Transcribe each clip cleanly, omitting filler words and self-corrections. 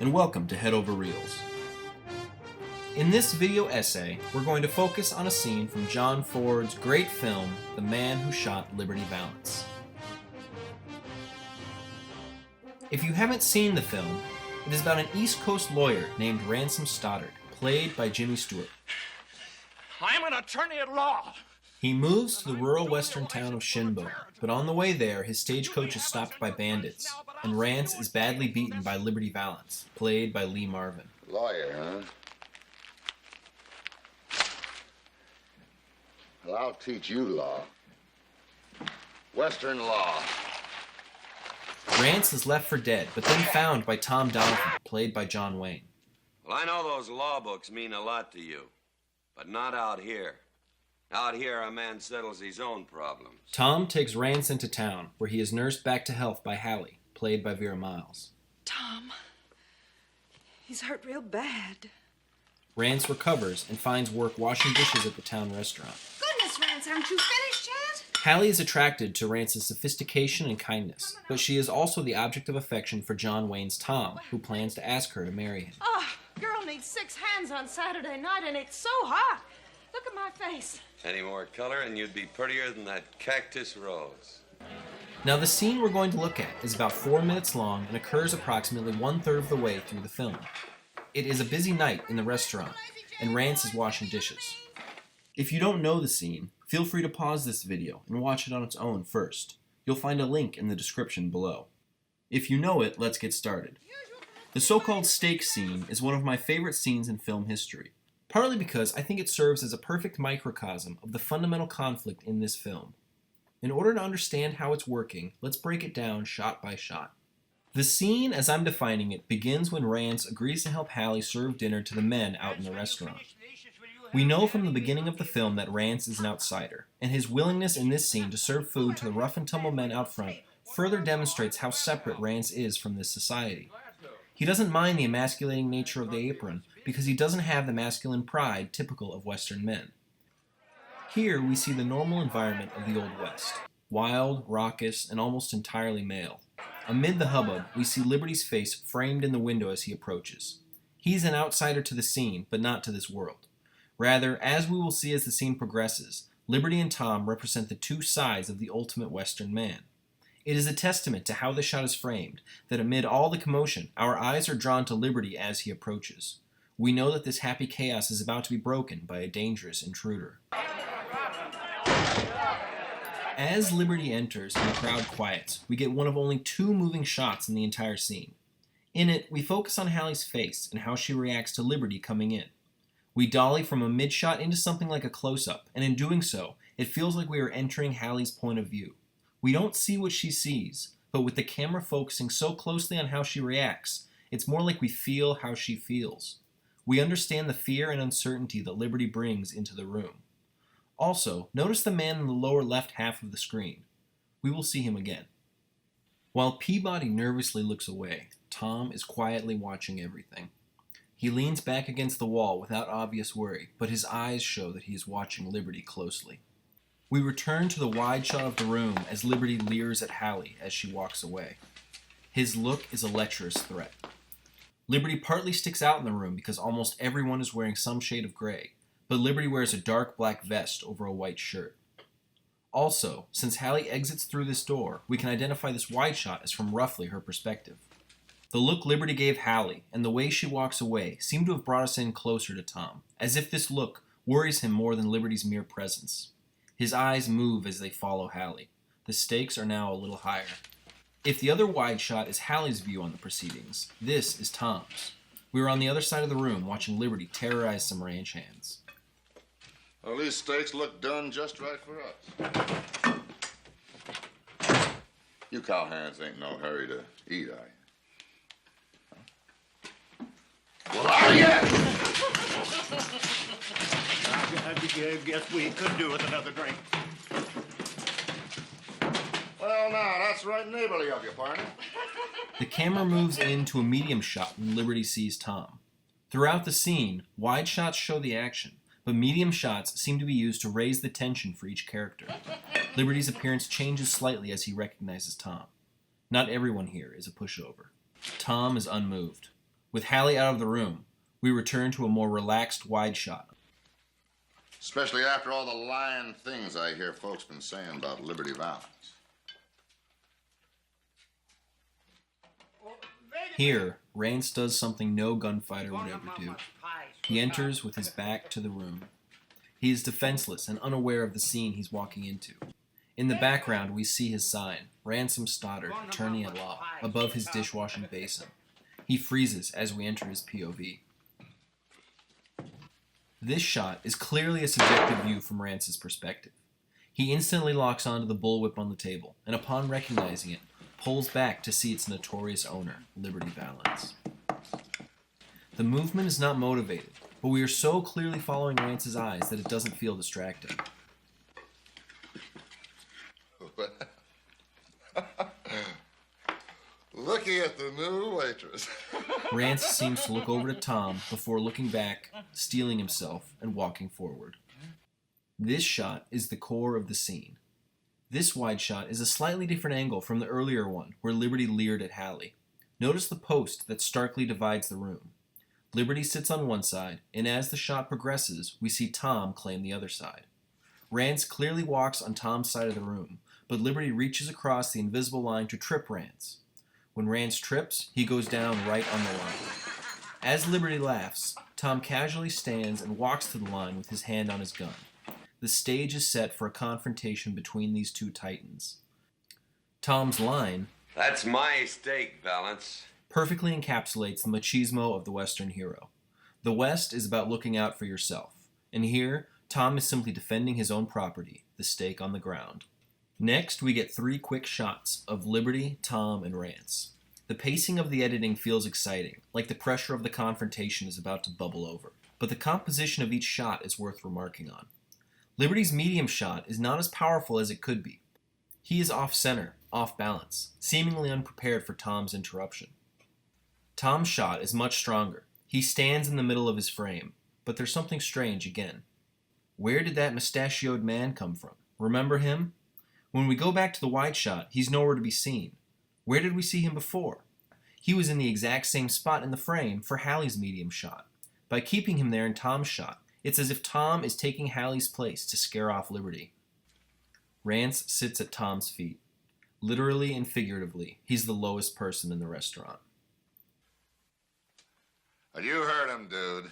and welcome to Head Over Reels. In this video essay, we're going to focus on a scene from John Ford's great film, The Man Who Shot Liberty Valance. If you haven't seen the film, it is about an East Coast lawyer named Ransom Stoddard, played by Jimmy Stewart. I'm an attorney at law. He moves to the rural western town of Shinbo, but on the way there, his stagecoach is stopped by bandits, and Rance is badly beaten by Liberty Valance, played by Lee Marvin. Lawyer, huh? Well, I'll teach you law. Western law. Rance is left for dead, but then found by Tom Donovan, played by John Wayne. Well, I know those law books mean a lot to you, but not out here. Out here, a man settles his own problems. Tom takes Rance into town, where he is nursed back to health by Hallie, played by Vera Miles. Tom, he's hurt real bad. Rance recovers and finds work washing dishes at the town restaurant. Goodness, Rance, aren't you finished yet? Hallie is attracted to Rance's sophistication and kindness, but she is also the object of affection for John Wayne's Tom, who plans to ask her to marry him. Oh, girl needs 6 hands on Saturday night, and it's so hot. Look at my face. Any more color and you'd be prettier than that cactus rose. Now, the scene we're going to look at is about 4 minutes long and occurs approximately 1/3 of the way through the film. It is a busy night in the restaurant, and Rance is washing dishes. If you don't know the scene, feel free to pause this video and watch it on its own first. You'll find a link in the description below. If you know it, let's get started. The so-called steak scene is one of my favorite scenes in film history, partly because I think it serves as a perfect microcosm of the fundamental conflict in this film. In order to understand how it's working, let's break it down shot by shot. The scene, as I'm defining it, begins when Rance agrees to help Hallie serve dinner to the men out in the restaurant. We know from the beginning of the film that Rance is an outsider, and his willingness in this scene to serve food to the rough and tumble men out front further demonstrates how separate Rance is from this society. He doesn't mind the emasculating nature of the apron because he doesn't have the masculine pride typical of Western men. Here we see the normal environment of the Old West, wild, raucous, and almost entirely male. Amid the hubbub, we see Liberty's face framed in the window as he approaches. He's an outsider to the scene, but not to this world. Rather, as we will see as the scene progresses, Liberty and Tom represent the two sides of the ultimate Western man. It is a testament to how the shot is framed that amid all the commotion, our eyes are drawn to Liberty as he approaches. We know that this happy chaos is about to be broken by a dangerous intruder. As Liberty enters and the crowd quiets, we get one of only 2 moving shots in the entire scene. In it, we focus on Hallie's face and how she reacts to Liberty coming in. We dolly from a mid-shot into something like a close-up, and in doing so, it feels like we are entering Hallie's point of view. We don't see what she sees, but with the camera focusing so closely on how she reacts, it's more like we feel how she feels. We understand the fear and uncertainty that Liberty brings into the room. Also, notice the man in the lower left half of the screen. We will see him again. While Peabody nervously looks away, Tom is quietly watching everything. He leans back against the wall without obvious worry, but his eyes show that he is watching Liberty closely. We return to the wide shot of the room as Liberty leers at Hallie as she walks away. His look is a lecherous threat. Liberty partly sticks out in the room because almost everyone is wearing some shade of gray, but Liberty wears a dark black vest over a white shirt. Also, since Hallie exits through this door, we can identify this wide shot as from roughly her perspective. The look Liberty gave Hallie and the way she walks away seem to have brought us in closer to Tom, as if this look worries him more than Liberty's mere presence. His eyes move as they follow Hallie. The stakes are now a little higher. If the other wide shot is Hallie's view on the proceedings, this is Tom's. We are on the other side of the room watching Liberty terrorize some ranch hands. Well, these steaks look done just right for us. You cowhands ain't no hurry to eat, are you? Well, are you? I guess we could do with another drink. Well, now, that's right neighborly of you, partner. The camera moves into a medium shot when Liberty sees Tom. Throughout the scene, wide shots show the action, but medium shots seem to be used to raise the tension for each character. Liberty's appearance changes slightly as he recognizes Tom. Not everyone here is a pushover. Tom is unmoved. With Hallie out of the room, we return to a more relaxed wide shot. Especially after all the lying things I hear folks been saying about Liberty Valance. Here, Rance does something no gunfighter would ever do. He enters with his back to the room. He is defenseless and unaware of the scene he's walking into. In the background, we see his sign, Ransom Stoddard, Attorney at Law, above his dishwashing basin. He freezes as we enter his POV. This shot is clearly a subjective view from Rance's perspective. He instantly locks onto the bullwhip on the table, and upon recognizing it, pulls back to see its notorious owner, Liberty Valance. The movement is not motivated, but we are so clearly following Rance's eyes that it doesn't feel distracting. Looking at the new waitress. Rance seems to look over to Tom before looking back, steeling himself, and walking forward. This shot is the core of the scene. This wide shot is a slightly different angle from the earlier one, where Liberty leered at Hallie. Notice the post that starkly divides the room. Liberty sits on one side, and as the shot progresses, we see Tom claim the other side. Rance clearly walks on Tom's side of the room, but Liberty reaches across the invisible line to trip Rance. When Rance trips, he goes down right on the line. As Liberty laughs, Tom casually stands and walks to the line with his hand on his gun. The stage is set for a confrontation between these two titans. Tom's line, That's my stake, Valance. perfectly encapsulates the machismo of the Western hero. The West is about looking out for yourself, and here, Tom is simply defending his own property, the stake on the ground. Next, we get 3 quick shots of Liberty, Tom, and Rance. The pacing of the editing feels exciting, like the pressure of the confrontation is about to bubble over, but the composition of each shot is worth remarking on. Liberty's medium shot is not as powerful as it could be. He is off-center, off-balance, seemingly unprepared for Tom's interruption. Tom's shot is much stronger. He stands in the middle of his frame, but there's something strange again. Where did that mustachioed man come from? Remember him? When we go back to the wide shot, he's nowhere to be seen. Where did we see him before? He was in the exact same spot in the frame for Hallie's medium shot. By keeping him there in Tom's shot, it's as if Tom is taking Hallie's place to scare off Liberty. Rance sits at Tom's feet. Literally and figuratively, he's the lowest person in the restaurant. You heard him, dude.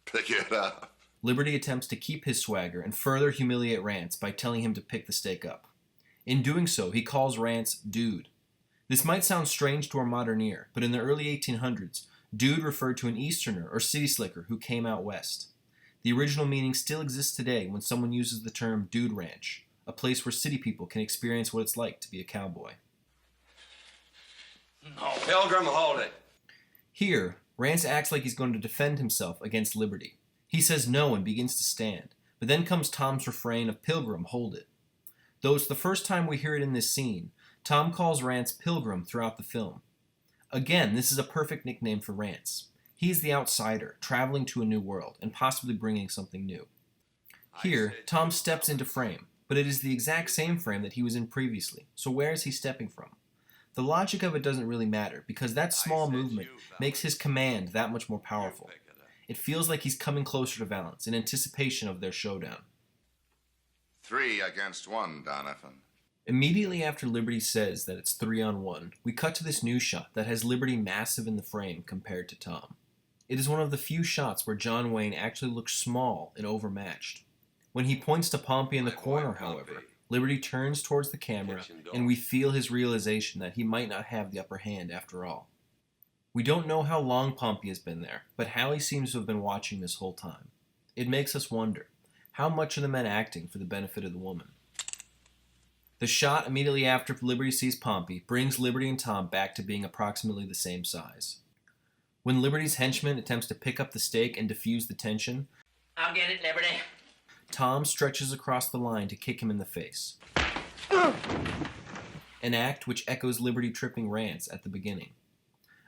Pick it up. Liberty attempts to keep his swagger and further humiliate Rance by telling him to pick the steak up. In doing so, he calls Rance dude. This might sound strange to our modern ear, but in the early 1800s, dude referred to an Easterner or city slicker who came out west. The original meaning still exists today when someone uses the term dude ranch, a place where city people can experience what it's like to be a cowboy. No. Pilgrim, hold it. Here, Rance acts like he's going to defend himself against Liberty. He says no and begins to stand, but then comes Tom's refrain of Pilgrim, hold it. Though it's the first time we hear it in this scene, Tom calls Rance Pilgrim throughout the film. Again, this is a perfect nickname for Rance. He's the outsider, traveling to a new world, and possibly bringing something new. Here, Tom steps into frame, but it is the exact same frame that he was in previously, so where is he stepping from? The logic of it doesn't really matter, because that small movement makes his command that much more powerful. It feels like he's coming closer to Valance, in anticipation of their showdown. 3 against 1, Donovan. Immediately after Liberty says that it's 3-on-1, we cut to this new shot that has Liberty massive in the frame compared to Tom. It is one of the few shots where John Wayne actually looks small and overmatched. When he points to Pompey in the corner, however, Liberty turns towards the camera, and we feel his realization that he might not have the upper hand after all. We don't know how long Pompey has been there, but Hallie seems to have been watching this whole time. It makes us wonder, how much are the men acting for the benefit of the woman? The shot immediately after Liberty sees Pompey brings Liberty and Tom back to being approximately the same size. When Liberty's henchman attempts to pick up the steak and defuse the tension, I'll get it, Liberty. Tom stretches across the line to kick him in the face. An act which echoes Liberty tripping Rance at the beginning.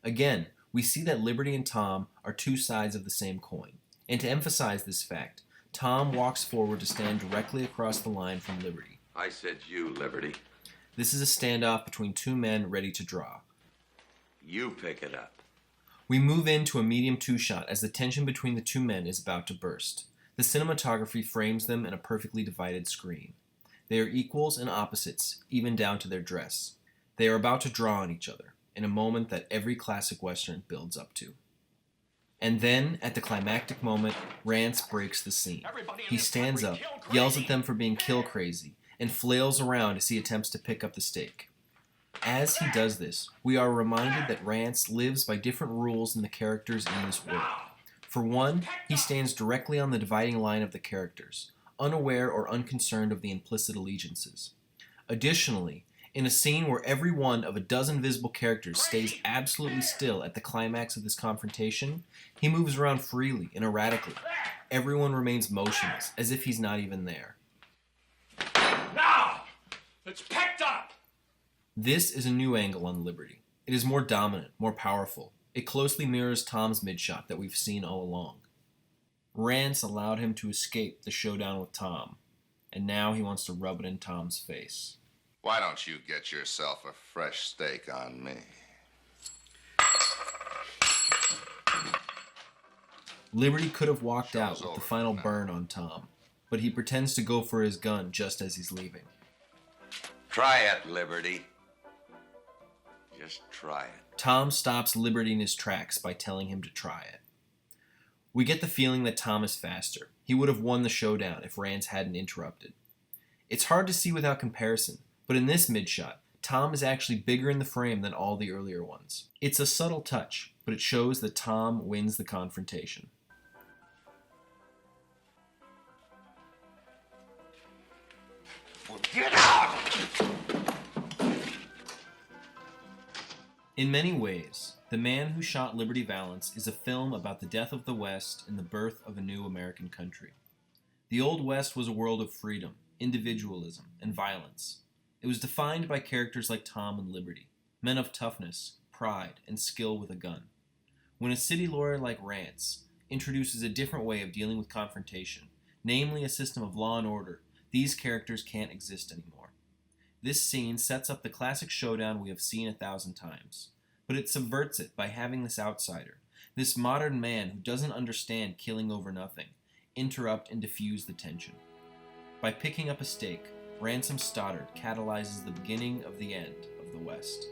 Again, we see that Liberty and Tom are two sides of the same coin. And to emphasize this fact, Tom walks forward to stand directly across the line from Liberty. I said you, Liberty. This is a standoff between two men ready to draw. You pick it up. We move into a medium two-shot as the tension between the two men is about to burst. The cinematography frames them in a perfectly divided screen. They are equals and opposites, even down to their dress. They are about to draw on each other, in a moment that every classic Western builds up to. And then, at the climactic moment, Rance breaks the scene. He stands up, yells at them for being kill crazy, and flails around as he attempts to pick up the stake. As he does this, we are reminded that Rance lives by different rules than the characters in this world. For one, he stands directly on the dividing line of the characters, unaware or unconcerned of the implicit allegiances. Additionally, in a scene where every one of a dozen visible characters stays absolutely still at the climax of this confrontation, he moves around freely and erratically. Everyone remains motionless, as if he's not even there. Now, it's picked up. This is a new angle on Liberty. It is more dominant, more powerful. It closely mirrors Tom's mid-shot that we've seen all along. Rance allowed him to escape the showdown with Tom, and now he wants to rub it in Tom's face. Why don't you get yourself a fresh steak on me? Liberty could have walked Show's out with the over final now. burn on Tom, but he pretends to go for his gun just as he's leaving. Try it, Liberty. Just try it. Tom stops Liberty in his tracks by telling him to try it. We get the feeling that Tom is faster. He would have won the showdown if Rance hadn't interrupted. It's hard to see without comparison, but in this mid-shot, Tom is actually bigger in the frame than all the earlier ones. It's a subtle touch, but it shows that Tom wins the confrontation. Well, get out! In many ways, The Man Who Shot Liberty Valance is a film about the death of the West and the birth of a new American country. The Old West was a world of freedom, individualism, and violence. It was defined by characters like Tom and Liberty, men of toughness, pride, and skill with a gun. When a city lawyer like Rance introduces a different way of dealing with confrontation, namely a system of law and order, these characters can't exist anymore. This scene sets up the classic showdown we have seen 1,000 times, but it subverts it by having this outsider, this modern man who doesn't understand killing over nothing, interrupt and diffuse the tension. By picking up a stake, Ransom Stoddard catalyzes the beginning of the end of the West.